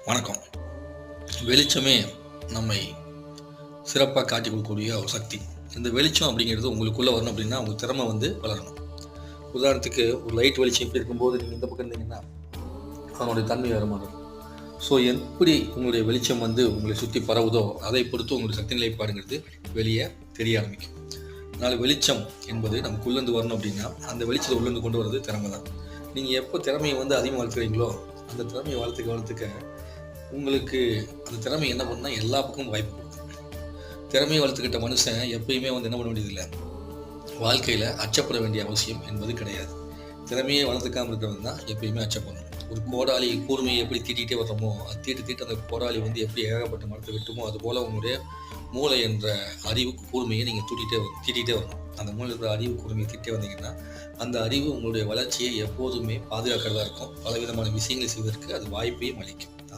வணக்கம். வெளிச்சமே நம்மை சிறப்பாக காட்டிக் கொடுக்கக்கூடிய ஒரு சக்தி. இந்த வெளிச்சம் அப்படிங்கிறது உங்களுக்குள்ளே வரணும் அப்படின்னா உங்கள் திறமை வளரணும். உதாரணத்துக்கு ஒரு லைட் வெளிச்சம் எப்படி இருக்கும்போது நீங்கள் இந்த பக்கம் இருந்தீங்கன்னா அதனுடைய தன்மை வேறு மாதிரி இருக்கும். ஸோ எப்படி உங்களுடைய வெளிச்சம் உங்களை சுற்றி பரவுதோ அதை பொறுத்து உங்களுடைய சக்தி நிலைப்பாடுங்கிறது வெளியே தெரிய ஆரம்பிக்கும். அதனால் வெளிச்சம் என்பது நமக்குள்ளேருந்து வரணும் அப்படின்னா அந்த வெளிச்சத்தை உள்ளேருந்து கொண்டு வரது திறமை தான். நீங்கள் எப்போ திறமையை அதிகமாக வளர்த்துறீங்களோ அந்த திறமையை வளர்த்துக்க உங்களுக்கு அந்த திறமை என்ன பண்ணால் எல்லா பக்கமும் வாய்ப்பு கொடுக்கும். திறமையை வளர்த்துக்கிட்ட மனுஷன் எப்பயுமே என்ன பண்ண வேண்டியதில்லை, வாழ்க்கையில் அச்சப்பட வேண்டிய அவசியம் என்பது கிடையாது. திறமையை வளர்த்துக்காமல் இருக்கிறவங்க தான் எப்பயுமே அச்சப்படணும். ஒரு கோடாளி கூர்மையை எப்படி தீட்டிகிட்டே வர்றோமோ அது தீட்டு அந்த கோடாளி எப்படி ஏகப்பட்ட மரத்தை விட்டுமோ அதுபோல் உங்களுடைய மூளை என்ற அறிவு கூர்மையை நீங்கள் தீட்டிகிட்டே வரணும். அந்த மூளை இருக்கிற அறிவு கூர்மையை தீட்டே வந்தீங்கன்னா அந்த அறிவு உங்களுடைய வளர்ச்சியை எப்போதுமே பாதுகாக்கிறதா இருக்கும். பலவிதமான விஷயங்களை செய்வதற்கு அது வாய்ப்பையும் அளிக்கும்.